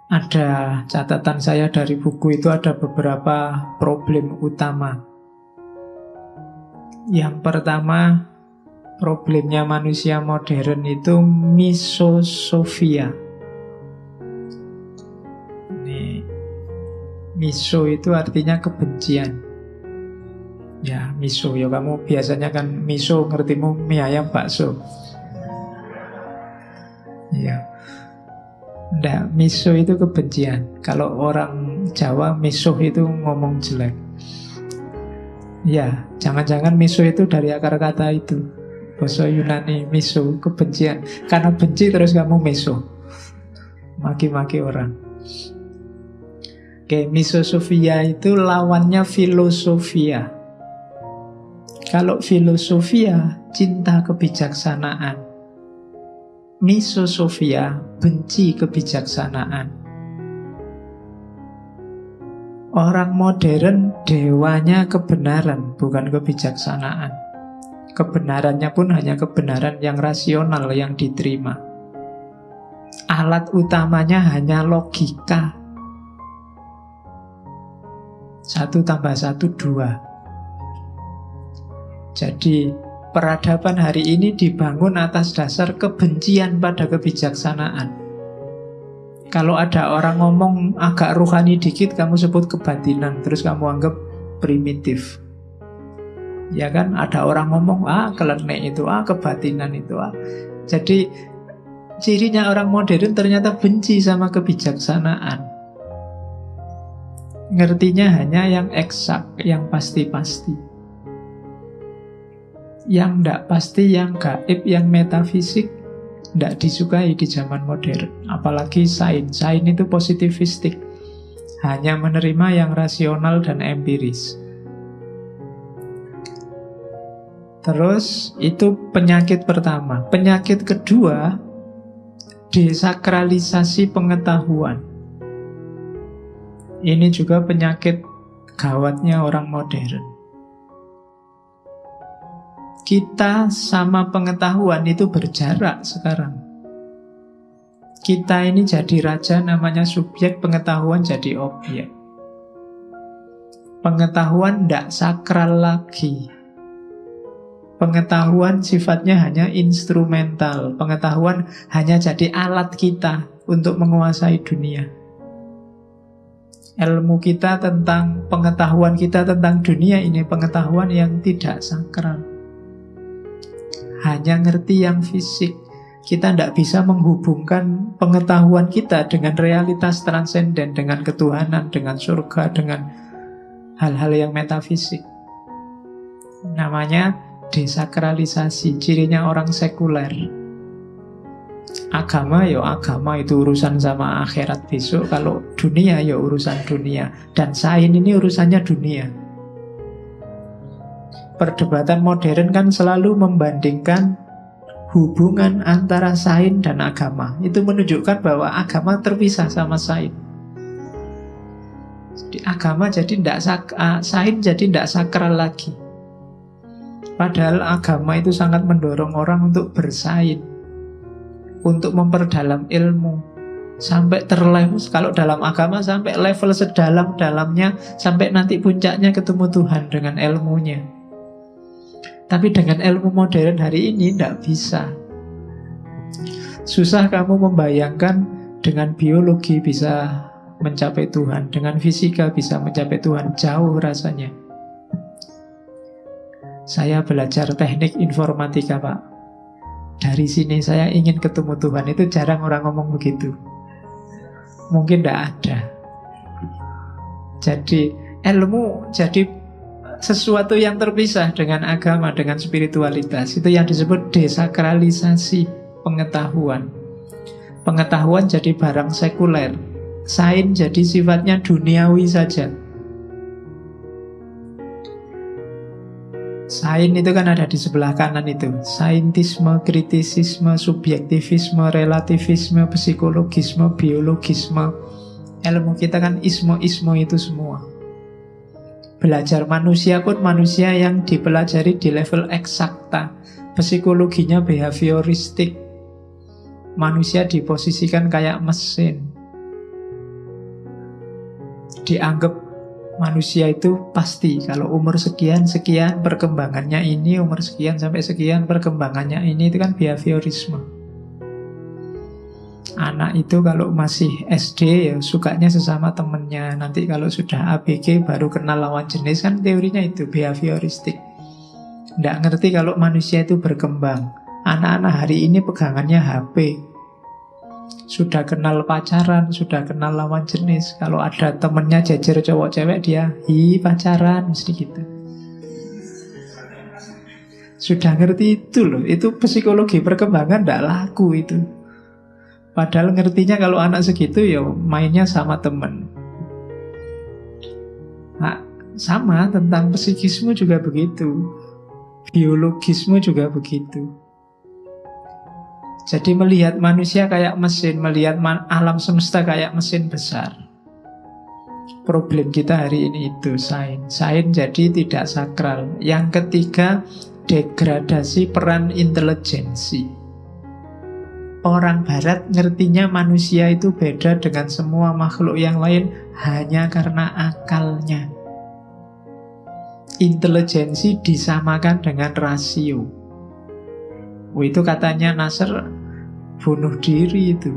Ada catatan saya dari buku itu, ada beberapa problem utama. Yang pertama, problemnya manusia modern itu misosofia. Ini, miso itu artinya kebencian. Ya, miso. Ya kamu biasanya kan miso, ngertimu mie ayam bakso. Ya. Nggak, miso itu kebencian. Kalau orang Jawa miso itu ngomong jelek. Ya, jangan-jangan miso itu dari akar kata itu. Bahasa Yunani miso, kebencian. Karena benci terus kamu miso, maki-maki orang. Oke, misosofia itu lawannya filosofia. Kalau filosofia, cinta kebijaksanaan. Misosofia, benci kebijaksanaan. Orang modern dewanya kebenaran, bukan kebijaksanaan. Kebenarannya pun hanya kebenaran yang rasional, yang diterima. Alat utamanya hanya logika. 1 tambah 1, 2. Jadi peradaban hari ini dibangun atas dasar kebencian pada kebijaksanaan. Kalau ada orang ngomong agak rohani dikit, kamu sebut kebatinan, terus kamu anggap primitif. Ya kan, ada orang ngomong, kelenek itu, kebatinan itu. Jadi cirinya orang modern ternyata benci sama kebijaksanaan. Ngertinya hanya yang eksak, yang pasti-pasti. Yang tidak pasti, yang gaib, yang metafisik, tidak disukai di zaman modern. Apalagi sains. Sains itu positivistik, hanya menerima yang rasional dan empiris. Terus itu penyakit pertama. Penyakit kedua, desakralisasi pengetahuan. Ini juga penyakit gawatnya orang modern. Kita sama pengetahuan itu berjarak sekarang. Kita ini jadi raja, namanya subjek, pengetahuan jadi objek. Pengetahuan tidak sakral lagi. Pengetahuan sifatnya hanya instrumental. Pengetahuan hanya jadi alat kita untuk menguasai dunia. Ilmu kita tentang pengetahuan kita tentang dunia ini pengetahuan yang tidak sakral. Hanya ngerti yang fisik. Kita tidak bisa menghubungkan pengetahuan kita dengan realitas transenden, dengan ketuhanan, dengan surga, dengan hal-hal yang metafisik. Namanya desakralisasi, cirinya orang sekuler. Agama itu urusan sama akhirat besok. Kalau dunia urusan dunia. Dan sains ini urusannya dunia. Perdebatan modern kan selalu membandingkan hubungan antara sains dan agama. Itu menunjukkan bahwa agama terpisah sama sains. Jadi agama jadi tidak sains jadi tidak sakral lagi. Padahal agama itu sangat mendorong orang untuk bersains, untuk memperdalam ilmu sampai terlevel. Kalau dalam agama sampai level sedalam-dalamnya, sampai nanti puncaknya ketemu Tuhan dengan ilmunya. Tapi dengan ilmu modern hari ini tidak bisa. Susah kamu membayangkan dengan biologi bisa mencapai Tuhan, dengan fisika bisa mencapai Tuhan, jauh rasanya. Saya belajar teknik informatika, Pak. Dari sini saya ingin ketemu Tuhan, itu jarang orang ngomong begitu. Mungkin tidak ada. Jadi ilmu jadi sesuatu yang terpisah dengan agama, dengan spiritualitas. Itu yang disebut desakralisasi pengetahuan. Pengetahuan jadi barang sekuler. Sains jadi sifatnya duniawi saja. Sains itu kan ada di sebelah kanan itu. Saintisme, kritisisme, subjektivisme, relativisme, psikologisme, biologisme. Ilmu kita kan isme-isme itu semua. Belajar manusia pun manusia yang dipelajari di level eksakta. Psikologinya behavioristik. Manusia diposisikan kayak mesin. dianggap manusia itu pasti. Kalau umur sekian-sekian perkembangannya ini, umur sekian sampai sekian perkembangannya ini, itu kan behaviorisme. Anak itu kalau masih SD ya sukanya sesama temennya. Nanti kalau sudah ABG baru kenal lawan jenis, kan teorinya itu behavioristik. Nggak ngerti kalau manusia itu berkembang. Anak-anak hari ini pegangannya HP. Sudah kenal pacaran, sudah kenal lawan jenis. Kalau ada temennya jejer cowok cewek, dia pacaran, mesti gitu. Sudah ngerti itu loh. Itu psikologi perkembangan nggak laku itu. Padahal ngertinya kalau anak segitu ya mainnya sama temen. Nah, sama tentang psikisme juga begitu. Biologisme juga begitu. Jadi melihat manusia kayak mesin, melihat alam semesta kayak mesin besar. Problem kita hari ini itu sains. Sains jadi tidak sakral. Yang ketiga, degradasi peran intelijensi. Orang barat ngertinya manusia itu beda dengan semua makhluk yang lain hanya karena akalnya. Intelijensi disamakan dengan rasio. Itu katanya Nasr bunuh diri itu.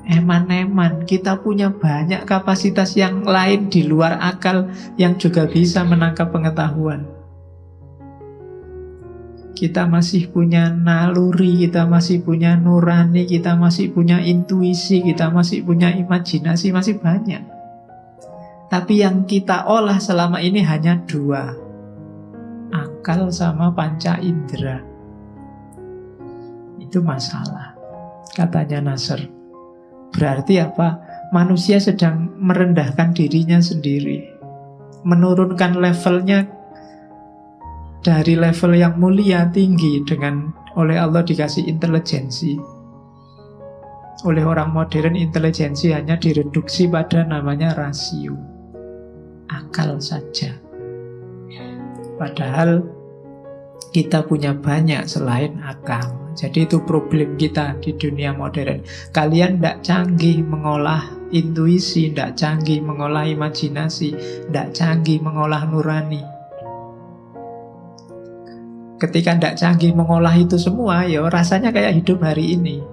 Eman-eman, kita punya banyak kapasitas yang lain di luar akal yang juga bisa menangkap pengetahuan. Kita masih punya naluri, kita masih punya nurani, kita masih punya intuisi, kita masih punya imajinasi, masih banyak. Tapi yang kita olah selama ini hanya dua. Akal sama panca indera. Itu masalah, katanya Nasr. Berarti apa? Manusia sedang merendahkan dirinya sendiri, menurunkan levelnya dari level yang mulia tinggi dengan oleh Allah dikasih intelijensi. Oleh orang modern intelijensi hanya direduksi pada namanya rasio, akal saja. Padahal kita punya banyak selain akal. Jadi itu problem kita di dunia modern. Kalian tidak canggih mengolah intuisi, tidak canggih mengolah imajinasi, tidak canggih mengolah nurani. Ketika tidak canggih mengolah itu semua, ya rasanya kayak hidup hari ini.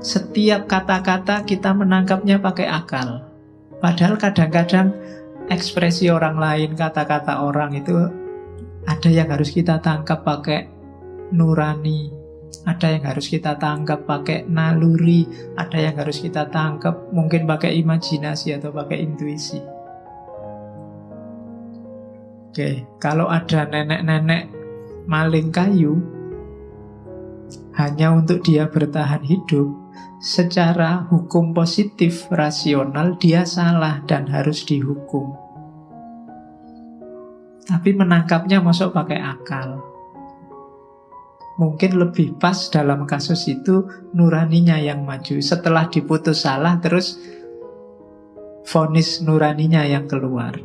Setiap kata-kata kita menangkapnya pakai akal. Padahal kadang-kadang ekspresi orang lain, kata-kata orang itu ada yang harus kita tangkap pakai nurani, ada yang harus kita tangkap pakai naluri, ada yang harus kita tangkap mungkin pakai imajinasi atau pakai intuisi. Oke, kalau ada nenek-nenek maling kayu hanya untuk dia bertahan hidup, secara hukum positif rasional dia salah dan harus dihukum. Tapi menangkapnya masuk pakai akal. Mungkin lebih pas dalam kasus itu nuraninya yang maju. Setelah diputus salah, terus vonis nuraninya yang keluar.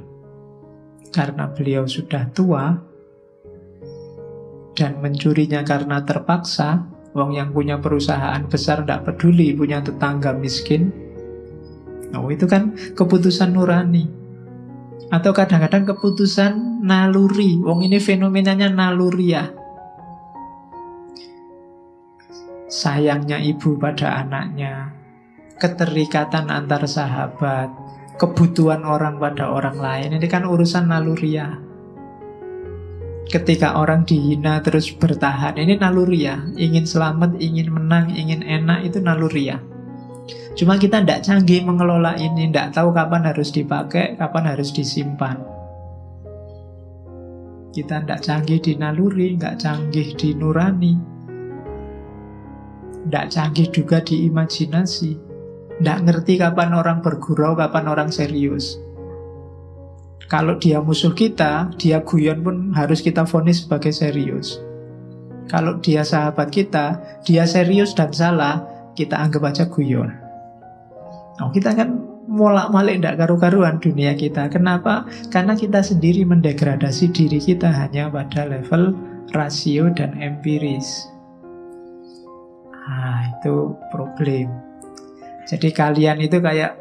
Karena beliau sudah tua dan mencurinya karena terpaksa. Wong yang punya perusahaan besar tidak peduli punya tetangga miskin. Itu kan keputusan nurani. Atau kadang-kadang keputusan naluri. Wong ini fenomenanya naluriah. Sayangnya ibu pada anaknya, keterikatan antar sahabat, kebutuhan orang pada orang lain, ini kan urusan naluriah. Ketika orang dihina terus bertahan, ini naluriah. Ingin selamat, ingin menang, ingin enak, itu naluriah. Cuma kita tidak canggih mengelola ini, tidak tahu kapan harus dipakai, kapan harus disimpan. Kita tidak canggih di naluri, tidak canggih di nurani, tidak canggih juga di imajinasi, tidak ngerti kapan orang bergurau, kapan orang serius. Kalau dia musuh kita, dia guyon pun harus kita vonis sebagai serius. Kalau dia sahabat kita, dia serius dan salah, kita anggap aja guyon. Kita kan molak-malik tidak karu-karuan dunia kita. Kenapa? Karena kita sendiri mendegradasi diri kita hanya pada level rasio dan empiris. Itu problem. Jadi kalian itu kayak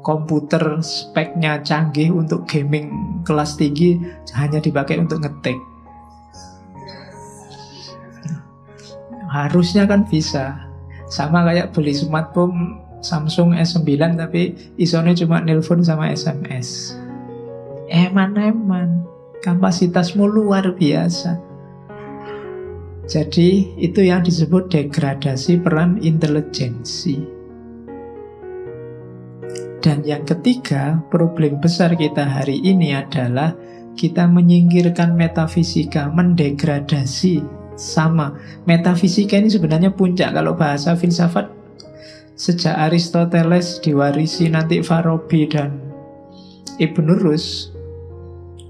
komputer speknya canggih untuk gaming kelas tinggi hanya dipakai untuk ngetik. Harusnya kan bisa. Sama kayak beli smartphone Samsung S9 tapi isone cuma nelpon sama SMS. Eman-eman, kapasitasmu luar biasa. Jadi itu yang disebut degradasi peran intelijensi. Dan yang ketiga, problem besar kita hari ini adalah kita menyingkirkan metafisika, mendegradasi. Sama, metafisika ini sebenarnya puncak. Kalau bahasa filsafat, sejak Aristoteles diwarisi nanti Farabi dan Ibn Rus,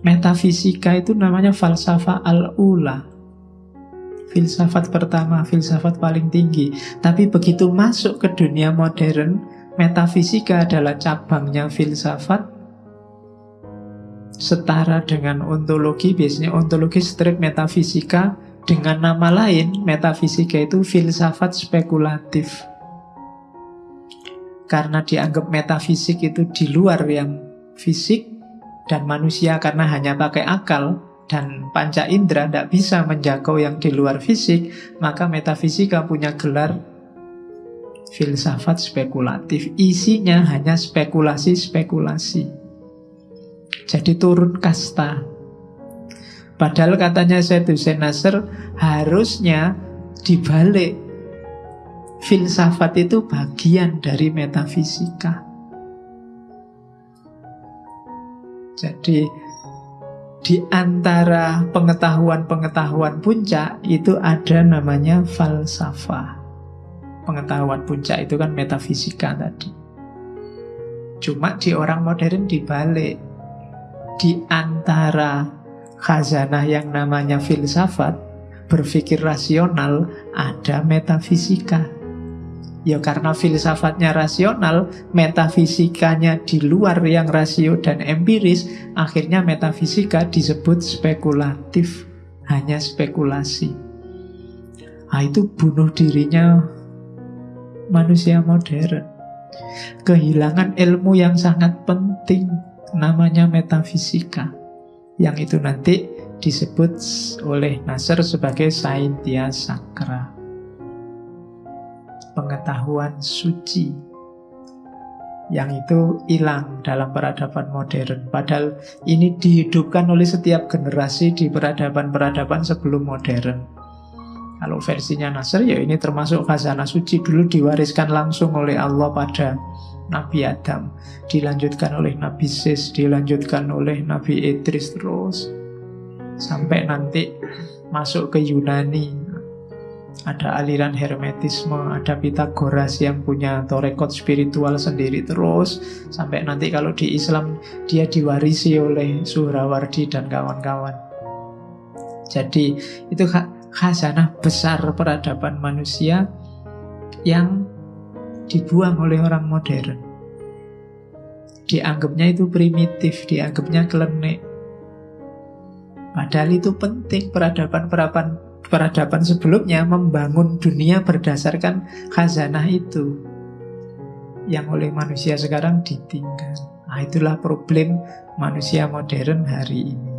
metafisika itu namanya falsafah al-ula, filsafat pertama, filsafat paling tinggi. Tapi begitu masuk ke dunia modern, metafisika adalah cabangnya filsafat, setara dengan ontologi. Biasanya ontologi strip metafisika. Dengan nama lain, metafisika itu filsafat spekulatif. Karena dianggap metafisik itu di luar yang fisik, dan manusia karena hanya pakai akal dan panca indera tidak bisa menjangkau yang di luar fisik, maka metafisika punya gelar filsafat spekulatif. Isinya hanya spekulasi-spekulasi. Jadi turun kasta. Padahal katanya Syed Hussein Nasr, harusnya dibalik. Filsafat itu bagian dari metafisika. Jadi di antara pengetahuan-pengetahuan puncak itu ada namanya falsafah. Pengetahuan puncak itu kan metafisika tadi. Cuma di orang modern dibalik. Di antara khazanah yang namanya filsafat, berpikir rasional, ada metafisika. Ya karena filsafatnya rasional, metafisikanya di luar yang rasio dan empiris, akhirnya metafisika disebut spekulatif, hanya spekulasi. Nah, itu bunuh dirinya manusia modern. Kehilangan ilmu yang sangat penting, namanya metafisika. Yang itu nanti disebut oleh Nasr sebagai scientia sacra, pengetahuan suci. Yang itu hilang dalam peradaban modern. Padahal ini dihidupkan oleh setiap generasi di peradaban-peradaban sebelum modern. Kalau versinya Nasr, ya ini termasuk khazanah suci. Dulu diwariskan langsung oleh Allah pada Nabi Adam, dilanjutkan oleh Nabi Sis, dilanjutkan oleh Nabi Idris, terus sampai nanti masuk ke Yunani. Ada aliran Hermetisme, ada Pitagoras yang punya torekot spiritual sendiri, terus sampai nanti kalau di Islam dia diwarisi oleh Suhrawardi dan kawan-kawan. Jadi itu khazanah besar peradaban manusia yang dibuang oleh orang modern. Dianggapnya itu primitif, dianggapnya klenik. Padahal itu penting. Peradaban sebelumnya membangun dunia berdasarkan khazanah itu, yang oleh manusia sekarang ditinggal. Nah, itulah problem manusia modern hari ini.